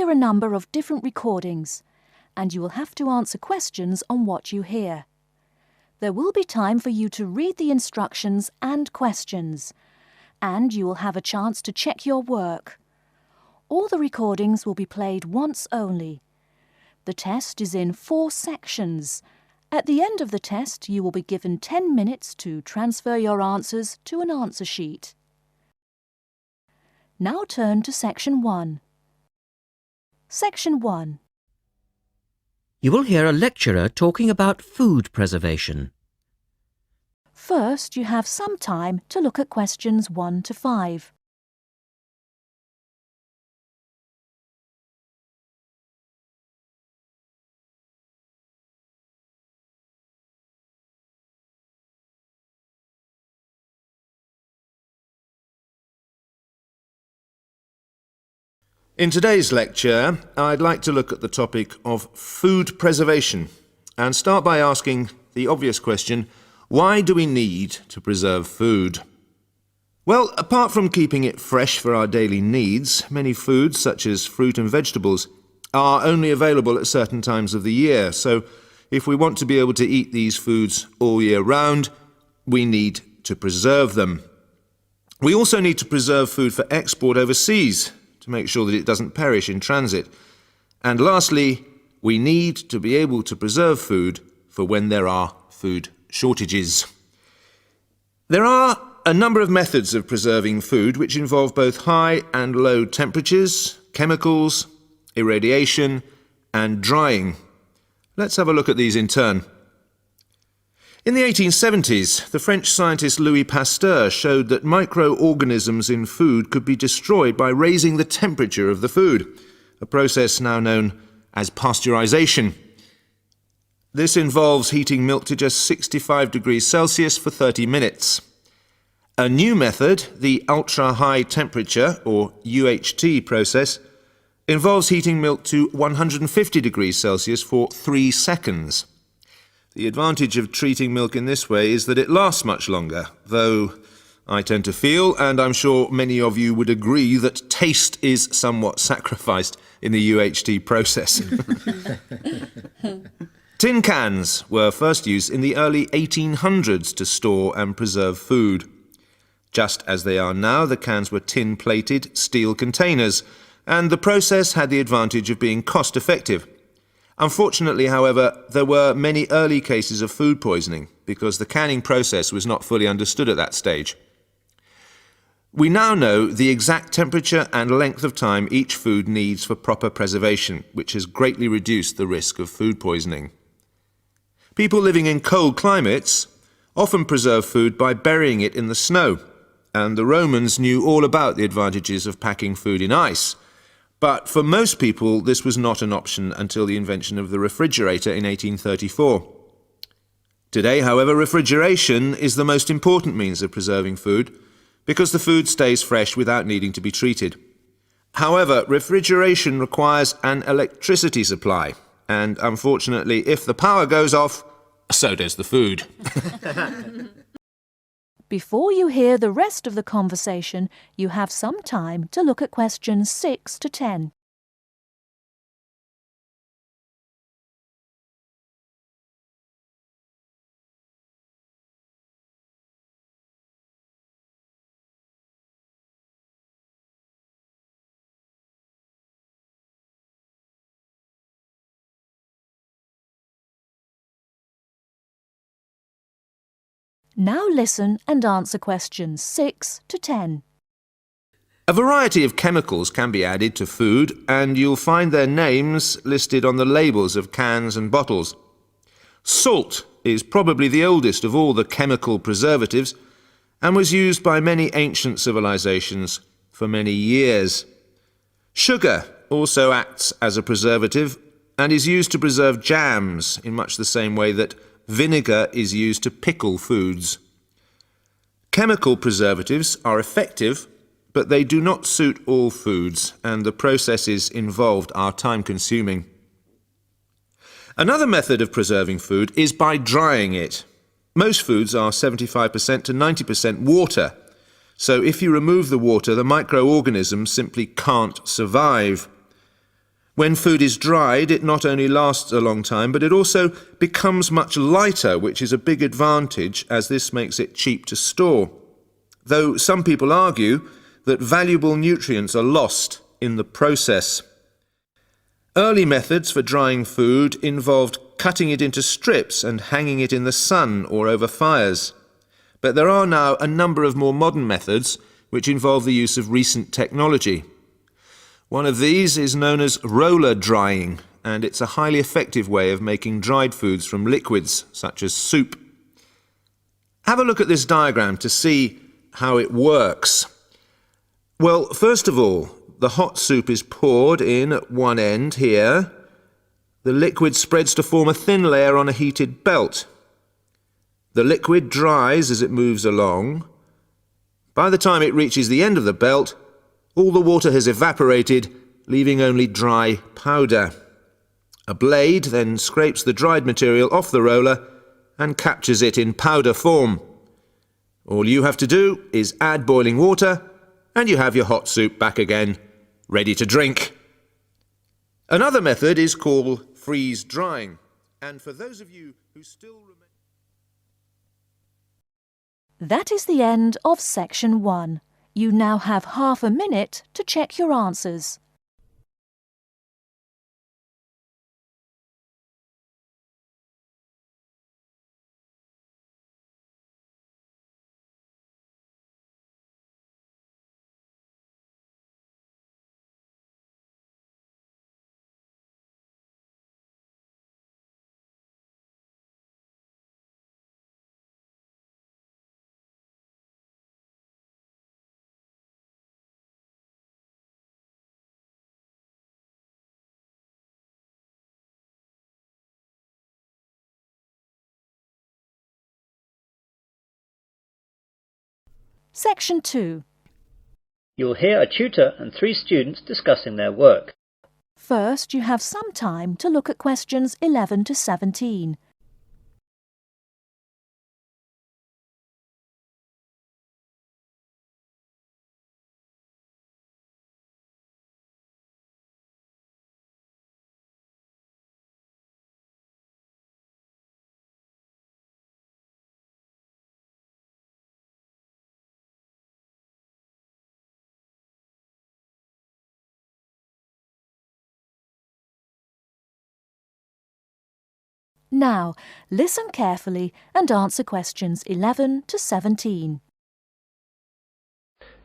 hear a number of different recordings, and you will have to answer questions on what you hear. There will be time for you to read the instructions and questions, and you will have a chance to check your work. All the recordings will be played once only. The test is in 4 sections. At the end of the test, you will be given 10 minutes to transfer your answers to an answer sheet. Now turn to Section 1. Section 1. You will hear a lecturer talking about food preservation. First, you have some time to look at questions 1 to 5. In today's lecture, I'd like to look at the topic of food preservation and start by asking the obvious question, why do we need to preserve food? Well, apart from keeping it fresh for our daily needs, many foods, such as fruit and vegetables, are only available at certain times of the year. So if we want to be able to eat these foods all year round, we need to preserve them. We also need to preserve food for export overseas, to make sure that it doesn't perish in transit. And lastly, we need to be able to preserve food for when there are food shortages. There are a number of methods of preserving food which involve both high and low temperatures, chemicals, irradiation, and drying. Let's have a look at these in turn. In the 1870s, the French scientist Louis Pasteur showed that microorganisms in food could be destroyed by raising the temperature of the food, a process now known as pasteurization. This involves heating milk to just 65 degrees Celsius for 30 minutes. A new method, the ultra-high temperature, or UHT process, involves heating milk to 150 degrees Celsius for 3 seconds. The advantage of treating milk in this way is that it lasts much longer, though I tend to feel, and I'm sure many of you would agree, that taste is somewhat sacrificed in the UHT process. Tin cans were first used in the early 1800s to store and preserve food. Just as they are now, the cans were tin-plated steel containers, and the process had the advantage of being cost-effective. Unfortunately, however, there were many early cases of food poisoning because the canning process was not fully understood at that stage. We now know the exact temperature and length of time each food needs for proper preservation, which has greatly reduced the risk of food poisoning. People living in cold climates often preserve food by burying it in the snow, and the Romans knew all about the advantages of packing food in ice. But for most people, this was not an option until the invention of the refrigerator in 1834. Today, however, refrigeration is the most important means of preserving food because the food stays fresh without needing to be treated. However, refrigeration requires an electricity supply, and unfortunately, if the power goes off, so does the food. Before you hear the rest of the conversation, you have some time to look at questions 6 to 10. Now listen and answer questions 6 to 10. A variety of chemicals can be added to food, and you'll find their names listed on the labels of cans and bottles. Salt is probably the oldest of all the chemical preservatives and was used by many ancient civilizations for many years. Sugar also acts as a preservative and is used to preserve jams in much the same way that vinegar is used to pickle foods. Chemical preservatives are effective, but they do not suit all foods, and the processes involved are time-consuming. Another method of preserving food is by drying it. Most foods are 75% to 90% water, so if you remove the water, the microorganisms simply can't survive. When food is dried, it not only lasts a long time, but it also becomes much lighter, which is a big advantage, as this makes it cheap to store. Though some people argue that valuable nutrients are lost in the process. Early methods for drying food involved cutting it into strips and hanging it in the sun or over fires. But there are now a number of more modern methods which involve the use of recent technology. One of these is known as roller drying, and it's a highly effective way of making dried foods from liquids, such as soup. Have a look at this diagram to see how it works. Well, first of all, the hot soup is poured in at one end here. The liquid spreads to form a thin layer on a heated belt. The liquid dries as it moves along. By the time it reaches the end of the belt, all the water has evaporated, leaving only dry powder. A blade then scrapes the dried material off the roller and captures it in powder form. All you have to do is add boiling water, and you have your hot soup back again, ready to drink. Another method is called freeze drying, and for those of you who still remain... That is the end of section 1. You now have half a minute to check your answers. Section 2. You'll hear a tutor and 3 students discussing their work. First, you have some time to look at questions 11 to 17. Now, listen carefully and answer questions 11 to 17.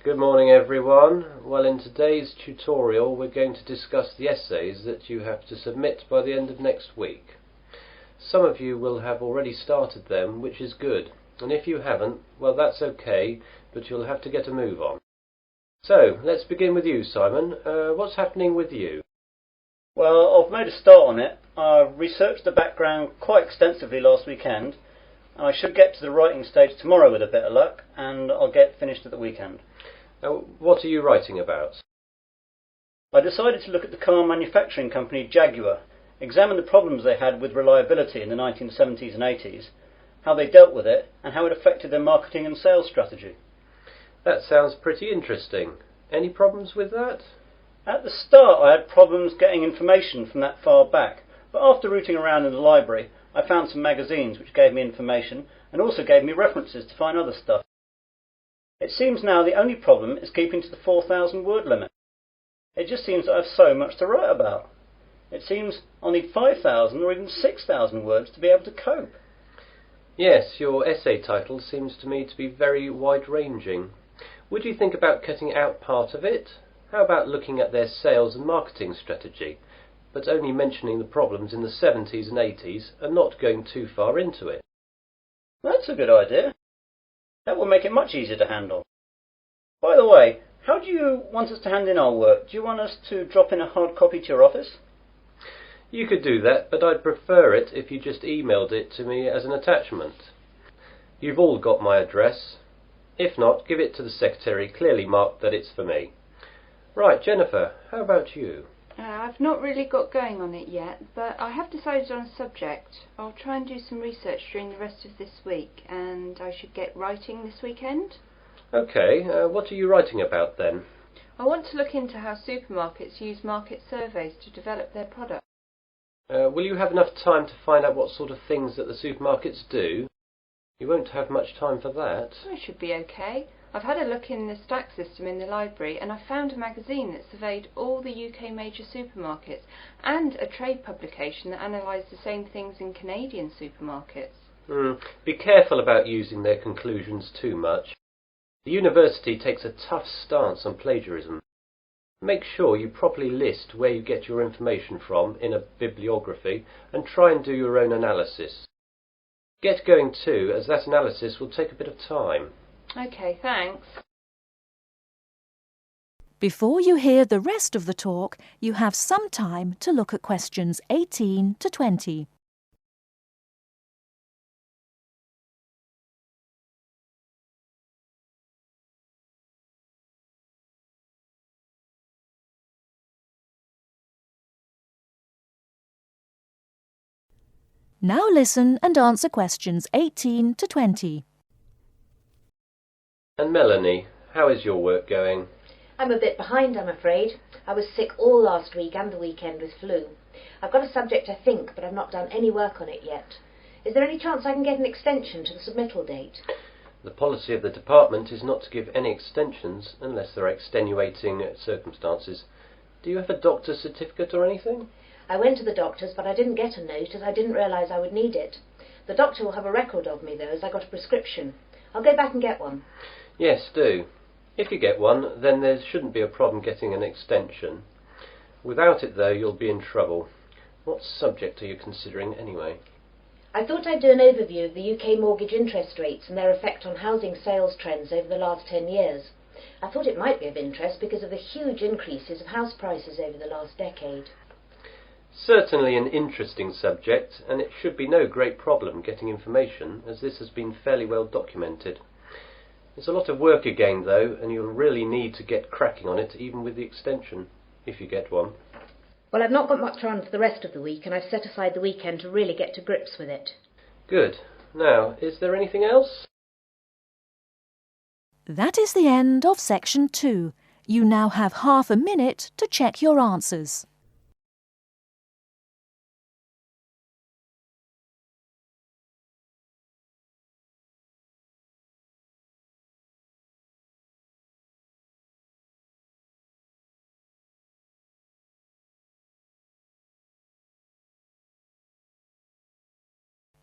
Good morning everyone. Well, in today's tutorial we're going to discuss the essays that you have to submit by the end of next week. Some of you will have already started them, which is good, and if you haven't, well, that's okay, but you'll have to get a move on. So, let's begin with you, Simon. What's happening with you? Well, I've made a start on it. I researched the background quite extensively last weekend, and I should get to the writing stage tomorrow with a bit of luck, and I'll get finished at the weekend. What are you writing about? I decided to look at the car manufacturing company Jaguar, examine the problems they had with reliability in the 1970s and 80s, how they dealt with it, and how it affected their marketing and sales strategy. That sounds pretty interesting. Any problems with that? At the start I had problems getting information from that far back, but after rooting around in the library I found some magazines which gave me information and also gave me references to find other stuff. It seems now the only problem is keeping to the 4,000 word limit. It just seems that I have so much to write about. It seems I'll need 5,000 or even 6,000 words to be able to cope. Yes, your essay title seems to me to be very wide-ranging. Would you think about cutting out part of it? How about looking at their sales and marketing strategy, but only mentioning the problems in the 70s and 80s and not going too far into it? That's a good idea. That will make it much easier to handle. By the way, how do you want us to hand in our work? Do you want us to drop in a hard copy to your office? You could do that, but I'd prefer it if you just emailed it to me as an attachment. You've all got my address. If not, give it to the secretary, clearly marked that it's for me. Right, Jennifer, how about you? I've not really got going on it yet, but I have decided on a subject. I'll try and do some research during the rest of this week, and I should get writing this weekend. Okay, what are you writing about then? I want to look into how supermarkets use market surveys to develop their products. Will you have enough time to find out what sort of things that the supermarkets do? You won't have much time for that. It should be okay. I've had a look in the stack system in the library and I found a magazine that surveyed all the UK major supermarkets and a trade publication that analysed the same things in Canadian supermarkets. Be careful about using their conclusions too much. The university takes a tough stance on plagiarism. Make sure you properly list where you get your information from in a bibliography and try and do your own analysis. Get going too, as that analysis will take a bit of time. Okay, thanks. Before you hear the rest of the talk, you have some time to look at questions 18 to 20. Now listen and answer questions 18 to 20. And Melanie, how is your work going? I'm a bit behind, I'm afraid. I was sick all last week and the weekend with flu. I've got a subject, I think, but I've not done any work on it yet. Is there any chance I can get an extension to the submittal date? The policy of the department is not to give any extensions unless there are extenuating circumstances. Do you have a doctor's certificate or anything? I went to the doctor's, but I didn't get a note as I didn't realise I would need it. The doctor will have a record of me, though, as I got a prescription. I'll go back and get one. Yes, do. If you get one, then there shouldn't be a problem getting an extension. Without it, though, you'll be in trouble. What subject are you considering, anyway? I thought I'd do an overview of the UK mortgage interest rates and their effect on housing sales trends over the last 10 years. I thought it might be of interest because of the huge increases of house prices over the last decade. Certainly an interesting subject, and it should be no great problem getting information, as this has been fairly well documented. It's a lot of work again, though, and you'll really need to get cracking on it, even with the extension, if you get one. Well, I've not got much on for the rest of the week, and I've set aside the weekend to really get to grips with it. Good. Now, is there anything else? That is the end of section 2. You now have half a minute to check your answers.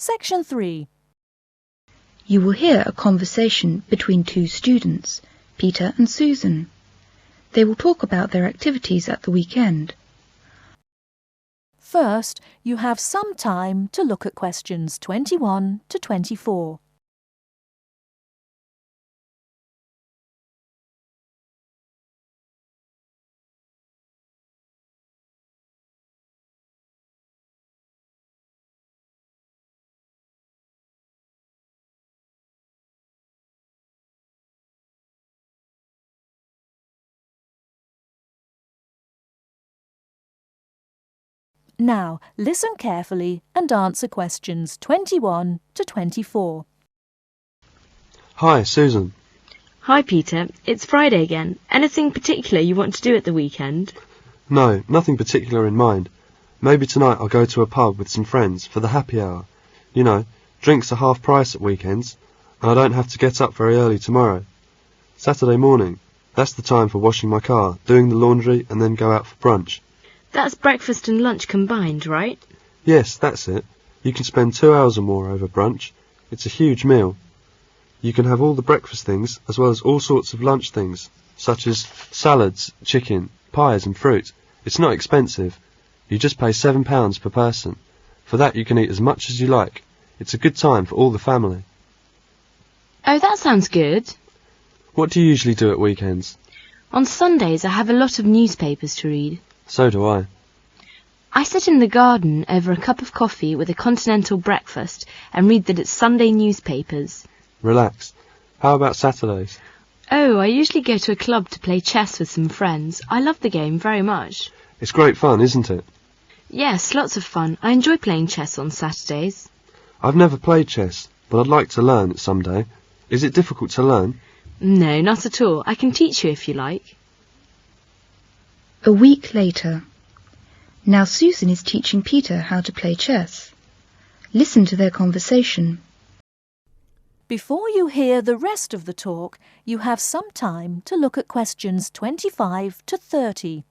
Section 3. You will hear a conversation between two students, Peter and Susan. They will talk about their activities at the weekend. First, you have some time to look at questions 21 to 24. Now, listen carefully and answer questions 21 to 24. Hi, Susan. Hi, Peter. It's Friday again. Anything particular you want to do at the weekend? No, nothing particular in mind. Maybe tonight I'll go to a pub with some friends for the happy hour. You know, drinks are half price at weekends, and I don't have to get up very early tomorrow. Saturday morning, that's the time for washing my car, doing the laundry, and then go out for brunch. That's breakfast and lunch combined, right? Yes, that's it. You can spend 2 hours or more over brunch. It's a huge meal. You can have all the breakfast things as well as all sorts of lunch things, such as salads, chicken, pies and fruit. It's not expensive. You just pay £7 per person. For that you can eat as much as you like. It's a good time for all the family. Oh, that sounds good. What do you usually do at weekends? On Sundays I have a lot of newspapers to read. So do I. I sit in the garden over a cup of coffee with a continental breakfast and read that it's Sunday newspapers. Relax. How about Saturdays? Oh, I usually go to a club to play chess with some friends. I love the game very much. It's great fun, isn't it? Yes, lots of fun. I enjoy playing chess on Saturdays. I've never played chess, but I'd like to learn it someday. Is it difficult to learn? No, not at all. I can teach you if you like. A week later. Now Susan is teaching Peter how to play chess. Listen to their conversation. Before you hear the rest of the talk, you have some time to look at questions 25 to 30.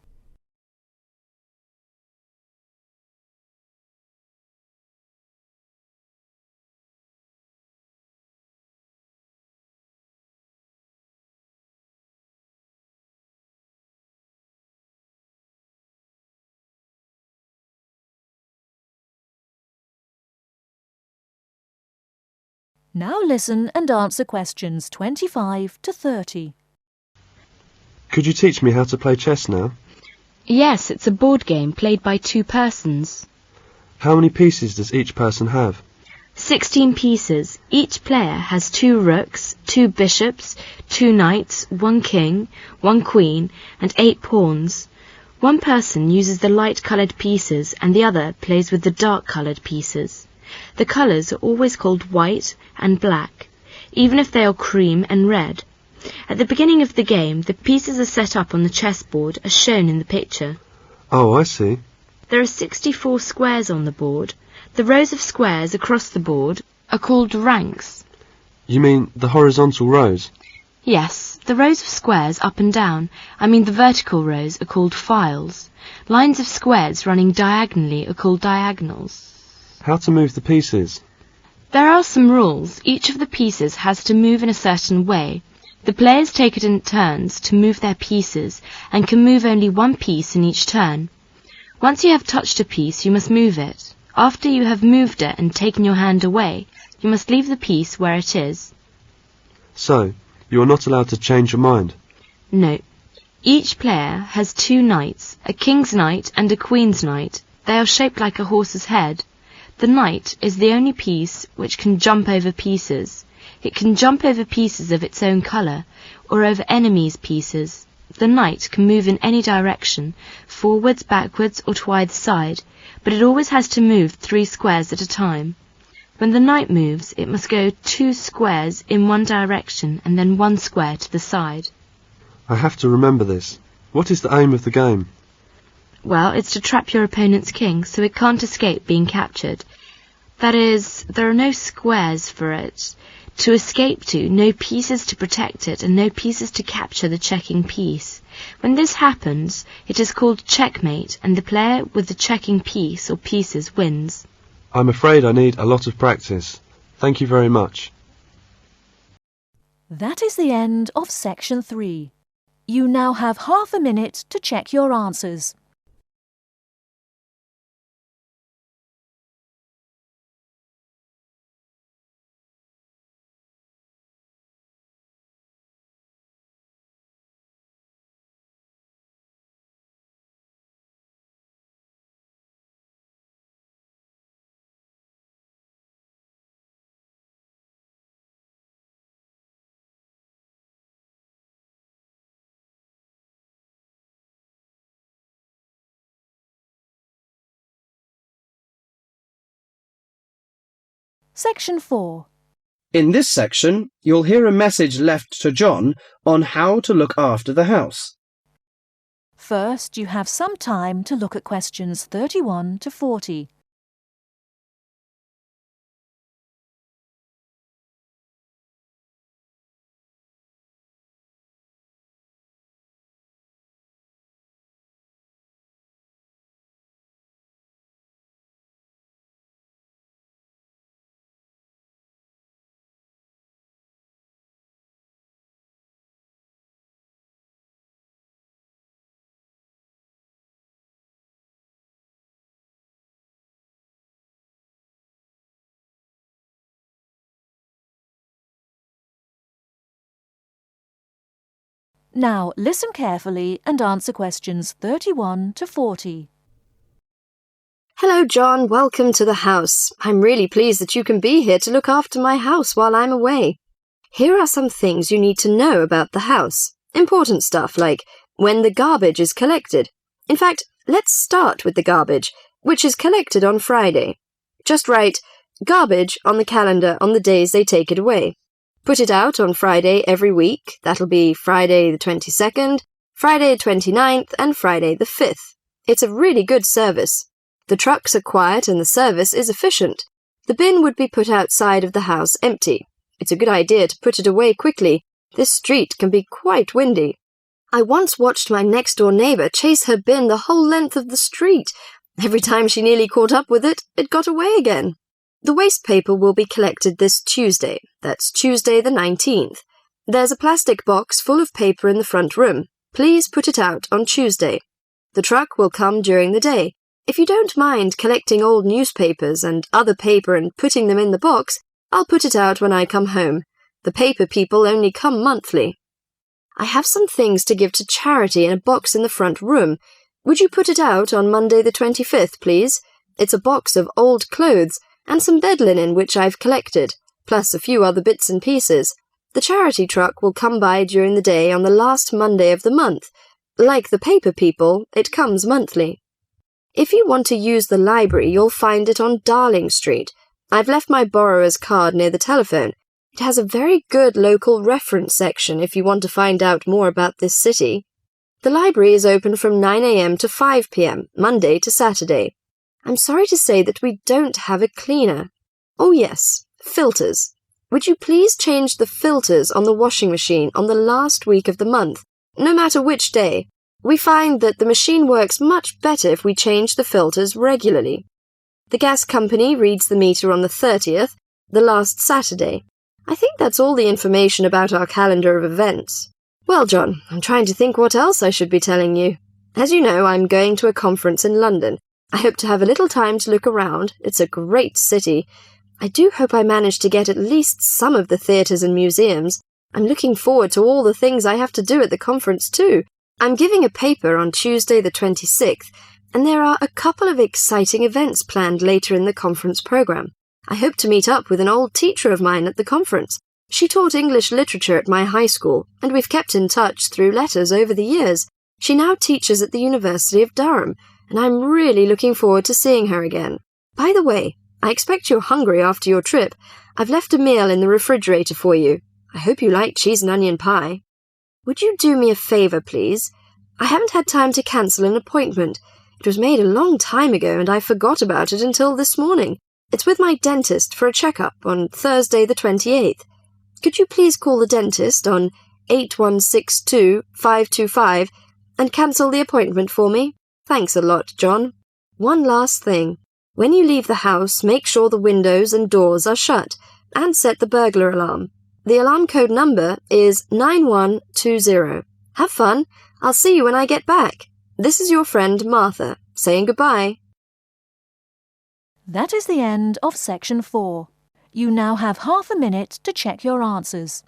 Now listen and answer questions 25 to 30. Could you teach me how to play chess now? Yes, it's a board game played by 2 persons. How many pieces does each person have? 16 pieces. Each player has 2 rooks, 2 bishops, 2 knights, 1 king, 1 queen, and 8 pawns. One person uses the light-coloured pieces and the other plays with the dark-coloured pieces. The colours are always called white and black, even if they are cream and red. At the beginning of the game, the pieces are set up on the chessboard as shown in the picture. Oh, I see. There are 64 squares on the board. The rows of squares across the board are called ranks. You mean the horizontal rows? Yes, the rows of squares up and down, the vertical rows, are called files. Lines of squares running diagonally are called diagonals. How to move the pieces? There are some rules. Each of the pieces has to move in a certain way. The players take it in turns to move their pieces and can move only one piece in each turn. Once you have touched a piece, you must move it. After you have moved it and taken your hand away, you must leave the piece where it is. So, you are not allowed to change your mind? No. Each player has 2 knights, a king's knight and a queen's knight. They are shaped like a horse's head. The knight is the only piece which can jump over pieces. It can jump over pieces of its own colour, or over enemies' pieces. The knight can move in any direction, forwards, backwards, or to either side, but it always has to move 3 squares at a time. When the knight moves, it must go 2 squares in one direction and then 1 square to the side. I have to remember this. What is the aim of the game? Well, it's to trap your opponent's king so it can't escape being captured. That is, there are no squares for it to escape to, no pieces to protect it, and no pieces to capture the checking piece. When this happens, it is called checkmate, and the player with the checking piece or pieces wins. I'm afraid I need a lot of practice. Thank you very much. That is the end of section 3. You now have half a minute to check your answers. Section 4. In this section, you'll hear a message left to John on how to look after the house. First, you have some time to look at questions 31 to 40. Now listen carefully and answer questions 31 to 40. Hello, John. Welcome to the house. I'm really pleased that you can be here to look after my house while I'm away. Here are some things you need to know about the house. Important stuff like when the garbage is collected. In fact, let's start with the garbage, which is collected on Friday. Just write garbage on the calendar on the days they take it away. Put it out on Friday every week. That'll be Friday the 22nd, Friday 29th and Friday the 5th. It's a really good service. The trucks are quiet and the service is efficient. The bin would be put outside of the house empty. It's a good idea to put it away quickly. This street can be quite windy. I once watched my next-door neighbour chase her bin the whole length of the street. Every time she nearly caught up with it, it got away again. The waste paper will be collected this Tuesday. That's Tuesday the 19th. There's a plastic box full of paper in the front room. Please put it out on Tuesday. The truck will come during the day. If you don't mind collecting old newspapers and other paper and putting them in the box, I'll put it out when I come home. The paper people only come monthly. I have some things to give to charity in a box in the front room. Would you put it out on Monday the 25th, please? It's a box of old clothes and some bed linen which I've collected, plus a few other bits and pieces. The charity truck will come by during the day on the last Monday of the month. Like the paper people, it comes monthly. If you want to use the library, you'll find it on Darling Street. I've left my borrower's card near the telephone. It has a very good local reference section if you want to find out more about this city. The library is open from 9 a.m. to 5 p.m., Monday to Saturday. I'm sorry to say that we don't have a cleaner. Oh yes, filters. Would you please change the filters on the washing machine on the last week of the month, no matter which day? We find that the machine works much better if we change the filters regularly. The gas company reads the meter on the 30th, the last Saturday. I think that's all the information about our calendar of events. Well, John, I'm trying to think what else I should be telling you. As you know, I'm going to a conference in London. I hope to have a little time to look around. It's a great city. I do hope I manage to get at least some of the theatres and museums. I'm looking forward to all the things I have to do at the conference too. I'm giving a paper on Tuesday the 26th, and there are a couple of exciting events planned later in the conference programme. I hope to meet up with an old teacher of mine at the conference. She taught English literature at my high school, and we've kept in touch through letters over the years. She now teaches at the University of Durham, and I'm really looking forward to seeing her again. By the way, I expect you're hungry after your trip. I've left a meal in the refrigerator for you. I hope you like cheese and onion pie. Would you do me a favour, please? I haven't had time to cancel an appointment. It was made a long time ago, and I forgot about it until this morning. It's with my dentist for a checkup on Thursday the 28th. Could you please call the dentist on 8162-525 and cancel the appointment for me? Thanks a lot, John. One last thing. When you leave the house, make sure the windows and doors are shut and set the burglar alarm. The alarm code number is 9120. Have fun. I'll see you when I get back. This is your friend Martha, saying goodbye. That is the end of section 4. You now have half a minute to check your answers.